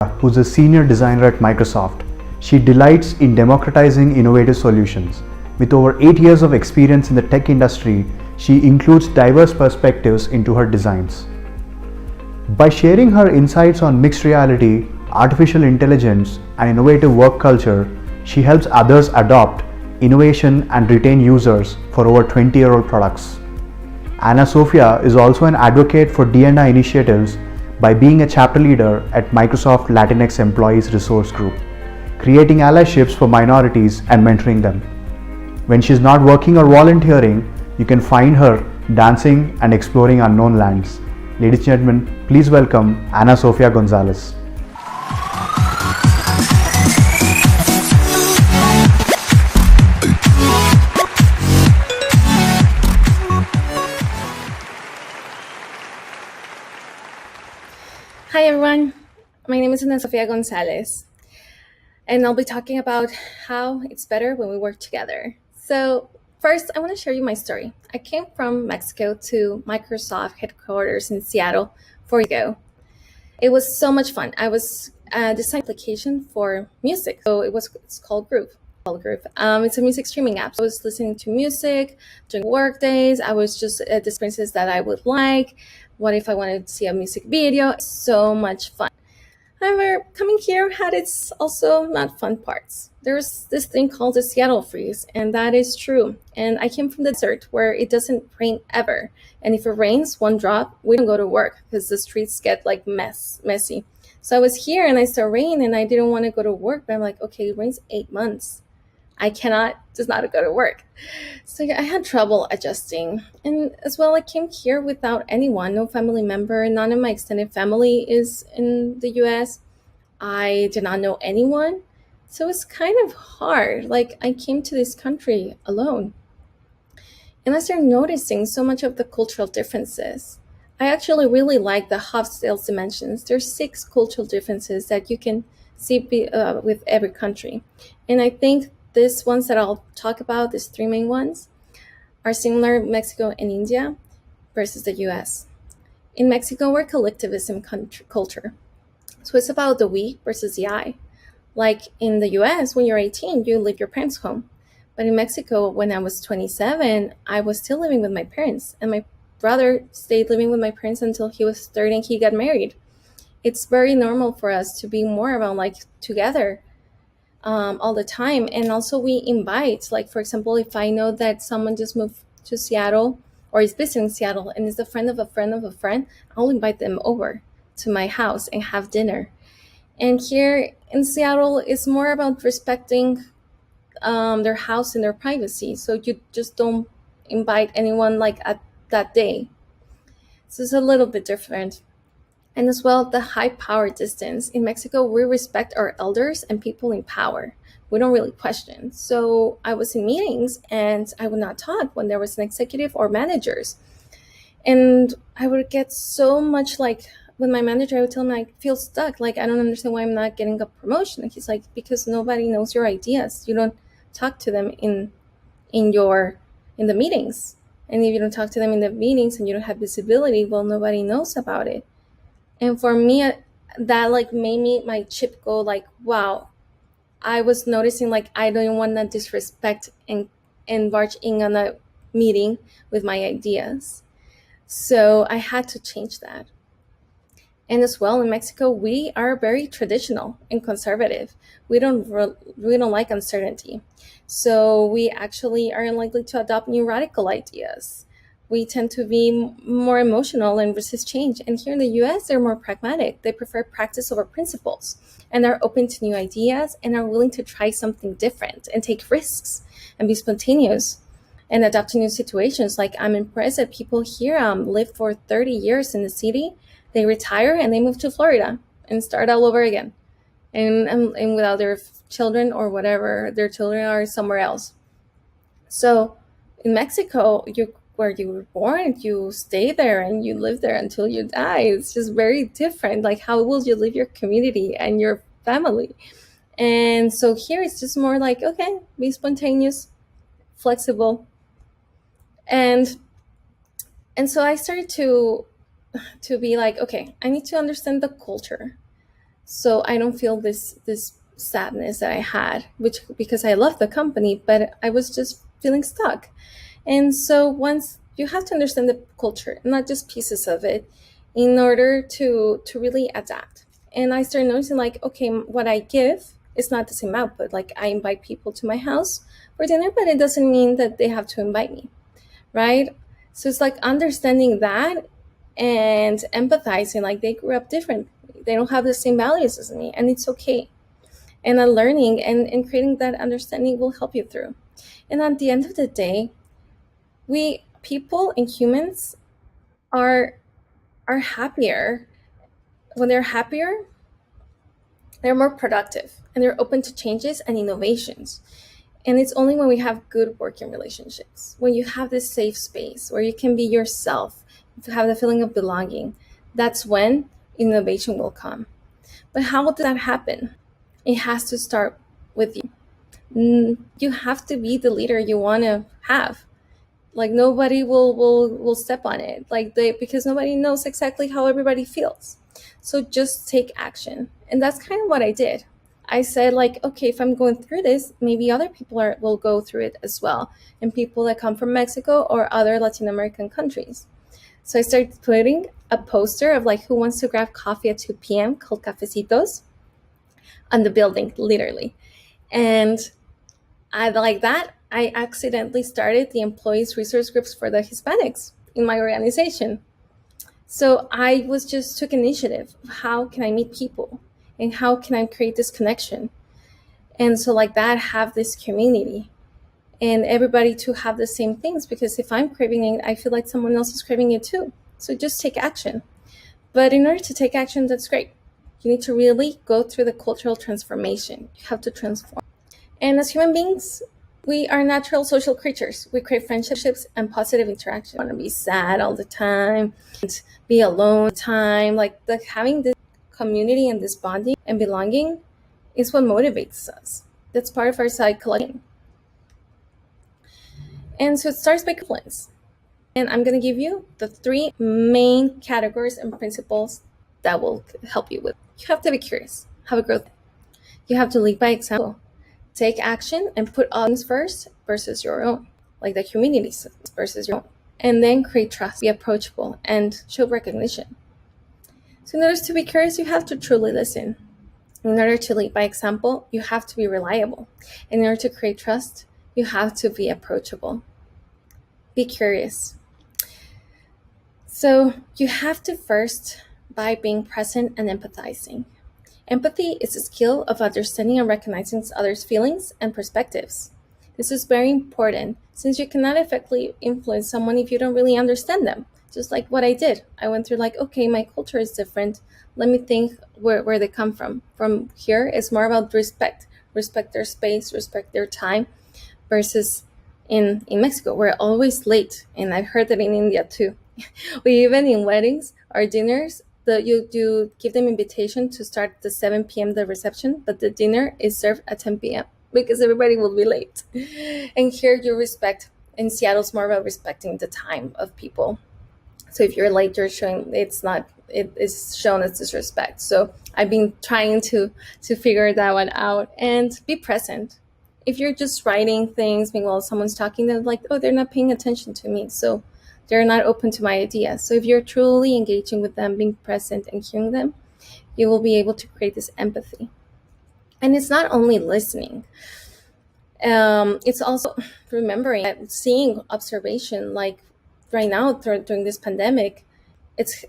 who's a senior designer at Microsoft. She delights in democratizing innovative solutions. With over 8 years of experience in the tech industry, she includes diverse perspectives into her designs. By sharing her insights on mixed reality, artificial intelligence, and innovative work culture, she helps others adopt innovation and retain users for over 20-year-old products. Ana Sofia is also an advocate for D&I initiatives by being a chapter leader at Microsoft Latinx Employees Resource Group, creating allyships for minorities and mentoring them. When she's not working or volunteering, you can find her dancing and exploring unknown lands. Ladies and gentlemen, please welcome Ana Sofia Gonzalez. Hi everyone, my name is Sofia Gonzalez, and I'll be talking about how it's better when we work together. So first, I want to share you my story. I came from Mexico to Microsoft headquarters in Seattle 4 years ago. It was so much fun. I was designing an application for music, so it's called Groove. It's a music streaming app. So I was listening to music during work days. I was just at the experiences that I would like. What if I wanted to see a music video? So much fun. However, coming here had its also not fun parts. There's this thing called the Seattle freeze, and that is true. And I came from the desert where it doesn't rain ever. And if it rains one drop, we don't go to work because the streets get like messy. So I was here and I saw rain and I didn't want to go to work, but I'm like, okay, it rains 8 months. I cannot just not go to work. So yeah, I had trouble adjusting. And as well, I came here without anyone, no family member. None of my extended family is in the US. I did not know anyone. So it's kind of hard. Like I came to this country alone. And I started noticing so much of the cultural differences. I actually really like the Hofstad's dimensions. There's 6 cultural differences that you can see with every country. And I think these ones that I'll talk about, these 3 main ones, are similar Mexico and India versus the US. In Mexico, we're collectivism culture. So it's about the we versus the I. Like in the US, when you're 18, you leave your parents' home. But in Mexico, when I was 27, I was still living with my parents. And my brother stayed living with my parents until he was 30 and he got married. It's very normal for us to be more around like together all the time. And also we invite, like for example, if I know that someone just moved to Seattle or is visiting Seattle and is a friend of a friend of a friend, I'll invite them over to my house and have dinner. And here in Seattle, it's more about respecting their house and their privacy. So you just don't invite anyone like at that day. So it's a little bit different. And as well, the high power distance. In Mexico, we respect our elders and people in power. We don't really question. So I was in meetings and I would not talk when there was an executive or managers. And I would get so much like, when my manager, I would tell him I feel stuck. Like, I don't understand why I'm not getting a promotion. And he's like, because nobody knows your ideas. You don't talk to them in the meetings. And if you don't talk to them in the meetings and you don't have visibility, well, nobody knows about it. And for me, that like made me my chip go like, wow, I was noticing like I don't want to disrespect and barge in on a meeting with my ideas. So I had to change that. And as well, in Mexico, we are very traditional and conservative. We don't like uncertainty. So we actually are unlikely to adopt new radical ideas. We tend to be more emotional and resist change. And here in the US, they're more pragmatic. They prefer practice over principles and are open to new ideas and are willing to try something different and take risks and be spontaneous and adapt to new situations. Like I'm impressed that people here live for 30 years in the city. They retire and they move to Florida and start all over again. And without their children or whatever, their children are somewhere else. So in Mexico, where you were born, you stay there and you live there until you die. It's just very different. Like how will you live your community and your family? And so here it's just more like, okay, be spontaneous, flexible. And so I started to be like, okay, I need to understand the culture. so I don't feel this sadness that I had, which because I love the company, but I was just feeling stuck. And so once you have to understand the culture, not just pieces of it, in order to really adapt. And I started noticing like, okay, what I give is not the same output. Like I invite people to my house for dinner, but it doesn't mean that they have to invite me, right? So it's like understanding that and empathizing, like they grew up different. They don't have the same values as me, and it's okay. And learning and creating that understanding will help you through. And at the end of the day, we people and humans are happier. When they're happier, they're more productive and they're open to changes and innovations. And it's only when we have good working relationships, when you have this safe space where you can be yourself, to have the feeling of belonging, that's when innovation will come. But how will that happen? It has to start with you. You have to be the leader you want to have. Like nobody will step on it, like they, because nobody knows exactly how everybody feels. So just take action. And that's kind of what I did. I said like, okay, if I'm going through this, maybe other people will go through it as well, and people that come from Mexico or other Latin American countries. So I started putting a poster of like who wants to grab coffee at 2 p.m. called cafecitos on the building, literally. And I like that. I accidentally started the employees resource groups for the Hispanics in my organization. So I was just took initiative. How can I meet people and how can I create this connection? And so like that, have this community and everybody to have the same things, because if I'm craving it, I feel like someone else is craving it too. So just take action. But in order to take action, that's great. You need to really go through the cultural transformation. You have to transform. And as human beings, we are natural social creatures. We crave friendships and positive interaction. We want to be sad all the time, and be alone all the time. Like having this community and this bonding and belonging is what motivates us. That's part of our psychology. And so it starts by confidence. And I'm going to give you the 3 main categories and principles that will help you with. You have to be curious, have a growth. You have to lead by example. Take action and put others first versus your own, like the community versus your own. And then create trust, be approachable, and show recognition. So in order to be curious, you have to truly listen. In order to lead by example, you have to be reliable. In order to create trust, you have to be approachable. Be curious. So you have to first by being present and empathizing. Empathy is a skill of understanding and recognizing others' feelings and perspectives. This is very important since you cannot effectively influence someone if you don't really understand them. Just like what I did. I went through like, okay, my culture is different. Let me think where they come from. From here, it's more about respect. Respect their space, respect their time, versus in Mexico, we're always late. And I've heard that in India too. We even in weddings or dinners, you give them invitation to start at the 7 p.m. the reception, but the dinner is served at 10 p.m. because everybody will be late. And here you respect, in Seattle's more about respecting the time of people. So if you're late, you're showing it is shown as disrespect. So I've been trying to figure that one out and be present. If you're just writing things, meanwhile someone's talking, they're like, oh, they're not paying attention to me. So they're not open to my ideas. So if you're truly engaging with them, being present and hearing them, you will be able to create this empathy. And it's not only listening. It's also remembering that seeing observation, like right now during this pandemic, it's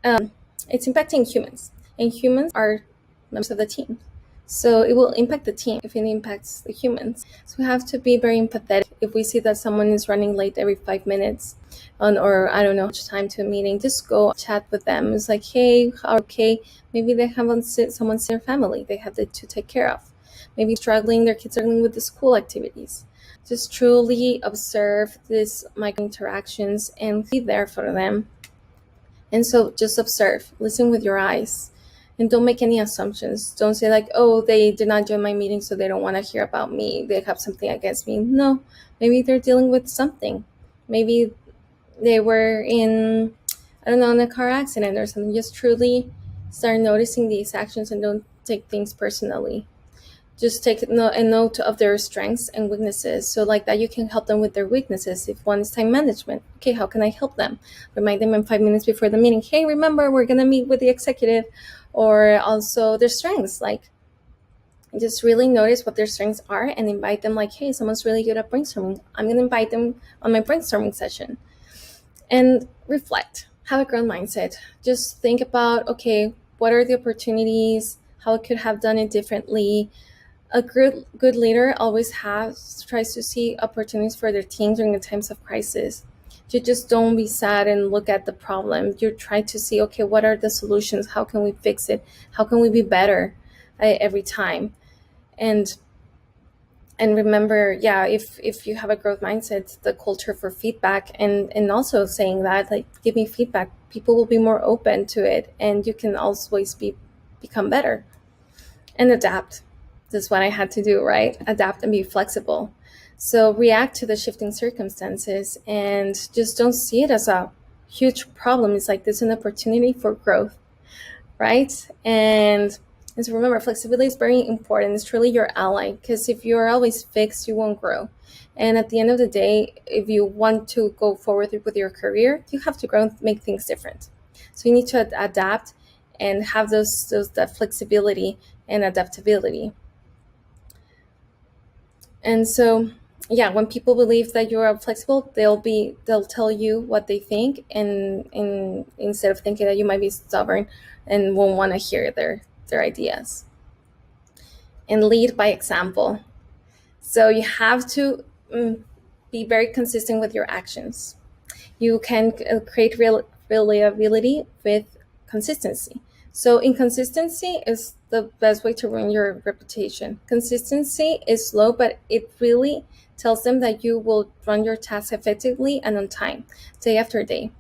impacting humans, and humans are members of the team. So it will impact the team if it impacts the humans. So we have to be very empathetic. If we see that someone is running late every 5 minutes or I don't know, much time to a meeting, just go chat with them. It's like, hey, okay, maybe they have someone in their family they have to take care of. Maybe their kids struggling with the school activities. Just truly observe these micro interactions and be there for them. And so just observe, listen with your eyes. And don't make any assumptions. Don't say like, oh, they did not join my meeting, so they don't want to hear about me. They have something against me. No, maybe they're dealing with something. Maybe they were in a car accident or something. Just truly start noticing these actions and don't take things personally. Just take a note of their strengths and weaknesses. So like that, you can help them with their weaknesses. If one is time management, okay, how can I help them? Remind them in 5 minutes before the meeting, hey, remember, we're going to meet with the executive. Or also their strengths, like just really notice what their strengths are and invite them, like, hey, someone's really good at brainstorming, I'm going to invite them on my brainstorming session. And reflect, have a growth mindset. Just think about, okay, what are the opportunities, how I could have done it differently. A good leader always tries to see opportunities for their team during the times of crisis. You just don't be sad and look at the problem. You try to see, okay, what are the solutions? How can we fix it? How can we be better every time? And remember, yeah, if you have a growth mindset, the culture for feedback, and also saying that, like, give me feedback, people will be more open to it, and you can always become better. And adapt. This is what I had to do, right? Adapt and be flexible. So react to the shifting circumstances and just don't see it as a huge problem. It's like this is an opportunity for growth, right? And so remember, flexibility is very important. It's truly your ally, because if you're always fixed, you won't grow. And at the end of the day, if you want to go forward with your career, you have to grow and make things different. So you need to adapt and have that flexibility and adaptability. And so, yeah, when people believe that you are flexible, they'll tell you what they think, and instead of thinking that you might be stubborn and won't want to hear their ideas. And lead by example. So you have to be very consistent with your actions. You can create reliability with consistency. So inconsistency is the best way to ruin your reputation. Consistency is slow, but it really tells them that you will run your tasks effectively and on time, day after day.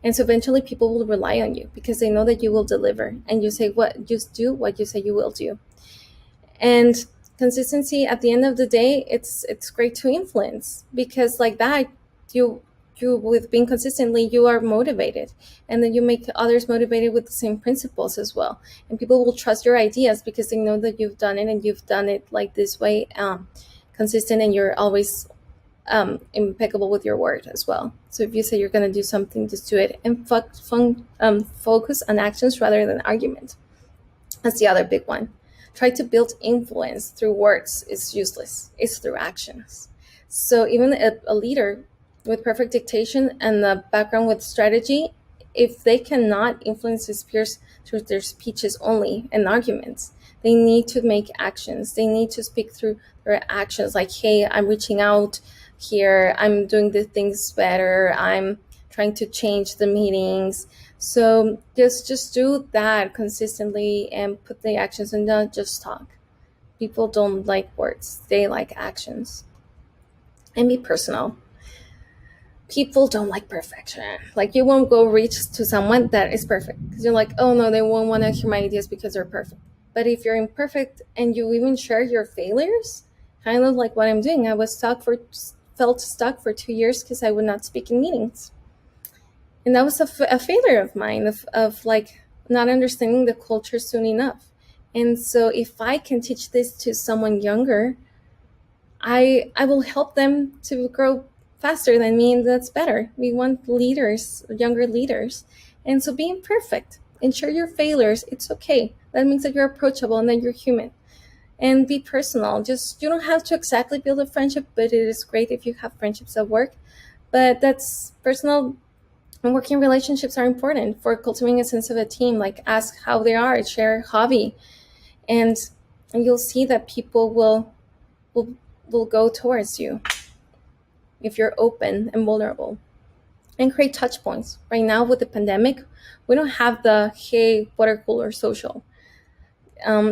And so eventually people will rely on you because they know that you will deliver, and you do what you say you will do. And consistency, at the end of the day, it's great to influence, because like that, you with being consistently, you are motivated, and then you make others motivated with the same principles as well, and people will trust your ideas because they know that you've done it, and you've done it like this way, consistent, and you're always impeccable with your word as well. So if you say you're going to do something, just do it, and focus on actions rather than argument. That's the other big one. Try to build influence through words is useless. It's through actions. So even a leader with perfect dictation and a background with strategy, if they cannot influence his peers through their speeches only and arguments, they need to make actions. They need to speak through their actions, like, hey, I'm reaching out here, I'm doing the things better, I'm trying to change the meetings. So just do that consistently and put the actions, and not just talk. People don't like words, they like actions. And be personal. People don't like perfection. Like, you won't go reach to someone that is perfect because you're like, oh no, they won't want to hear my ideas because they're perfect. But if you're imperfect and you even share your failures, kind of like what I'm doing, I felt stuck for 2 years because I would not speak in meetings. And that was a failure of mine, of like not understanding the culture soon enough. And so if I can teach this to someone younger, I will help them to grow faster than me, and that's better. We want leaders, younger leaders. And so be imperfect and share your failures. It's okay. That means that you're approachable and that you're human. And be personal. You don't have to exactly build a friendship, but it is great if you have friendships at work. But that's personal. And working relationships are important for cultivating a sense of a team. Like, ask how they are, share a hobby, and you'll see that people will go towards you if you're open and vulnerable. And create touch points. Right now with the pandemic, we don't have the hey, water cooler social.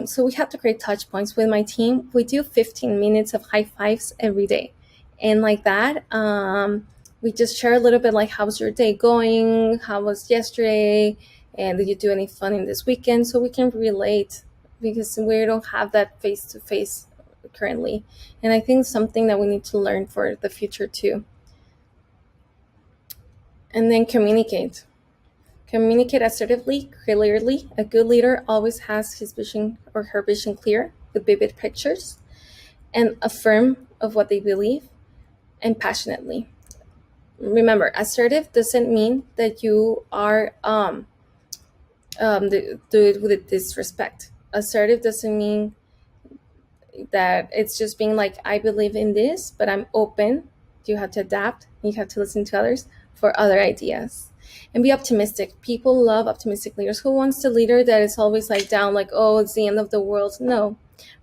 So we have to create touch points. With my team, we do 15 minutes of high fives every day, and like that, we just share a little bit, like, how's your day going? How was yesterday? And did you do any fun in this weekend? So we can relate, because we don't have that face-to-face currently. And I think something that we need to learn for the future too. And then communicate. Communicate assertively, clearly. A good leader always has his vision or her vision clear with vivid pictures, and affirm of what they believe, and passionately. Remember, assertive doesn't mean that you are do it with disrespect. Assertive doesn't mean that it's just being like, I believe in this, but I'm open. You have to adapt. You have to listen to others for other ideas. And be optimistic. People love optimistic leaders. Who wants a leader that is always like down, like, oh, it's the end of the world? No,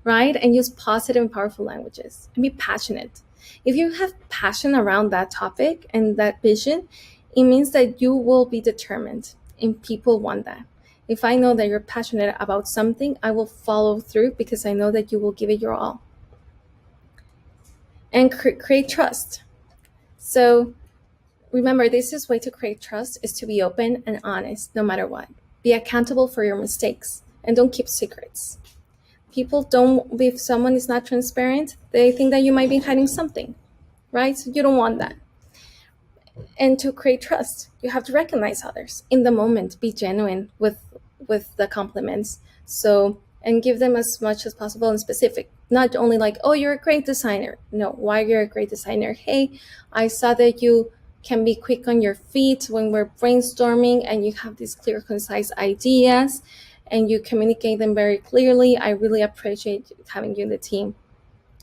right? And use positive and powerful languages. And be passionate. If you have passion around that topic and that vision, it means that you will be determined, and people want that. If I know that you're passionate about something, I will follow through because I know that you will give it your all. And create trust. So remember, this is way to create trust is to be open and honest no matter what. Be accountable for your mistakes and don't keep secrets. People don't, if someone is not transparent, they think that you might be hiding something, right? So you don't want that. And to create trust, you have to recognize others in the moment. Be genuine with the compliments. So, and give them as much as possible and specific. Not only like, oh, you're a great designer. No, why you're a great designer? Hey, I saw that you can be quick on your feet when we're brainstorming and you have these clear, concise ideas and you communicate them very clearly. I really appreciate having you in the team.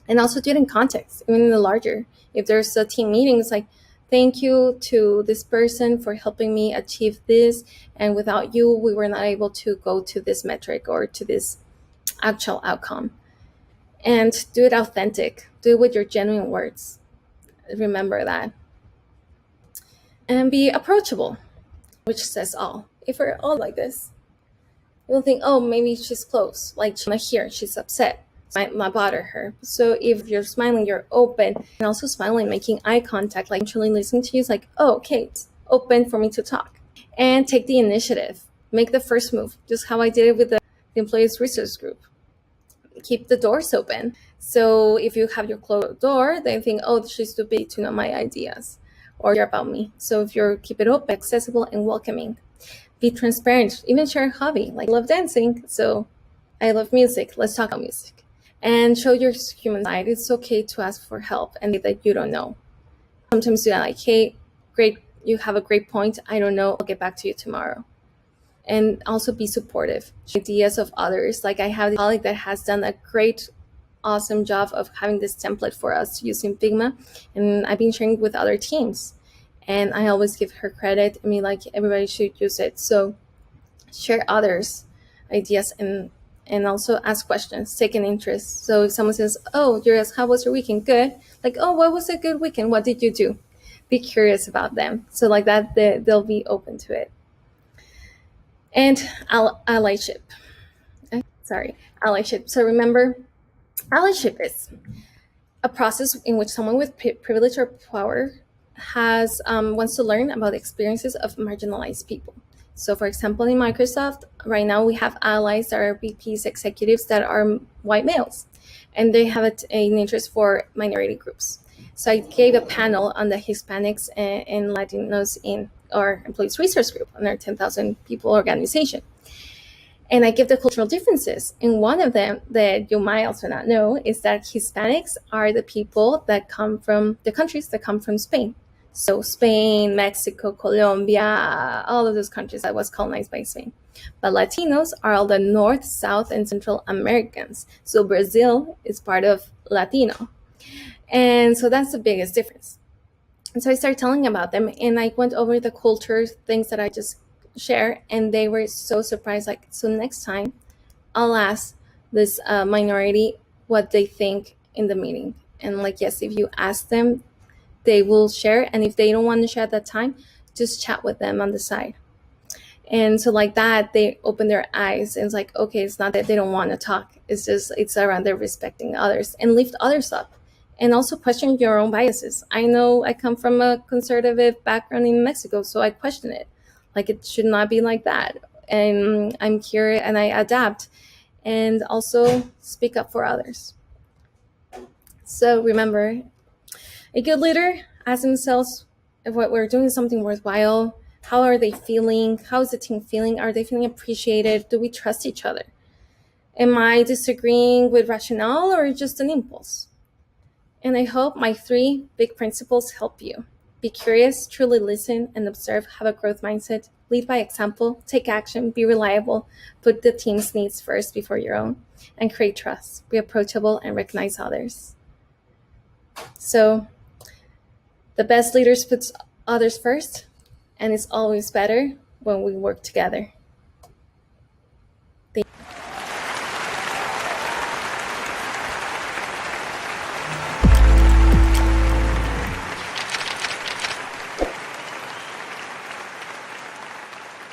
And also do it in context, even in the larger. If there's a team meeting, it's like, thank you to this person for helping me achieve this. And without you, we were not able to go to this metric or to this actual outcome. And do it authentic. Do it with your genuine words. Remember that. And be approachable, which says all. If we're all like this, you'll think, oh, maybe she's close. Like, she's not here. She's upset. Might bother her. So if you're smiling, you're open, and also smiling, making eye contact, like actually listening to you is like, oh, okay, it's open for me to talk. And take the initiative. Make the first move, just how I did it with the employees resource group. Keep the doors open. So if you have your closed door, they think, oh, she's too big to know my ideas or you're about me. So if you keep it open, accessible, and welcoming. Be transparent. Even share a hobby. Like, I love dancing, so I love music. Let's talk about music. And show your human side. It's okay to ask for help and that you don't know. Sometimes you're like, hey, great, you have a great point. I don't know. I'll get back to you tomorrow. And also be supportive. Ideas of others. Like, I have a colleague that has done a great, awesome job of having this template for us using Figma. And I've been sharing with other teams. And I always give her credit. I mean, like, everybody should use it. So share others' ideas and also ask questions, take an interest. So if someone says, oh, you're asked, how was your weekend? Good. Like, oh, what was a good weekend? What did you do? Be curious about them. So like that, they'll be open to it. And allyship. Allyship. So remember, allyship is a process in which someone with privilege or power has wants to learn about the experiences of marginalized people. So for example, in Microsoft, right now we have allies that are VPs, executives that are white males, and they have an interest for minority groups. So I gave a panel on the Hispanics and Latinos in our employees resource group, on our 10,000 people organization. And I give the cultural differences. And one of them that you might also not know is that Hispanics are the people that come from the countries that come from Spain. So Spain, Mexico, Colombia, all of those countries that was colonized by Spain. But Latinos are all the North, South, and Central Americans. So Brazil is part of Latino. And so that's the biggest difference. And so I started telling about them, and I went over the culture things that I just share, and they were so surprised. Like, so next time I'll ask this minority what they think in the meeting. And like, yes, if you ask them, they will share. And if they don't want to share at that time, just chat with them on the side. And so like that, they open their eyes, and it's like, okay, it's not that they don't want to talk. It's just, it's around their respecting others and lift others up. And also question your own biases. I know I come from a conservative background in Mexico, so I question it. Like, it should not be like that. And I'm curious and I adapt, and also speak up for others. So remember, a good leader asks themselves if what we're doing is something worthwhile, How are they feeling? How is the team feeling? Are they feeling appreciated? Do we trust each other? Am I disagreeing with rationale or just an impulse? And I hope my 3 big principles help you. Be curious, truly listen and observe, have a growth mindset, lead by example, take action, be reliable, put the team's needs first before your own, and create trust. Be approachable and recognize others. So the best leaders put others first, and it's always better when we work together.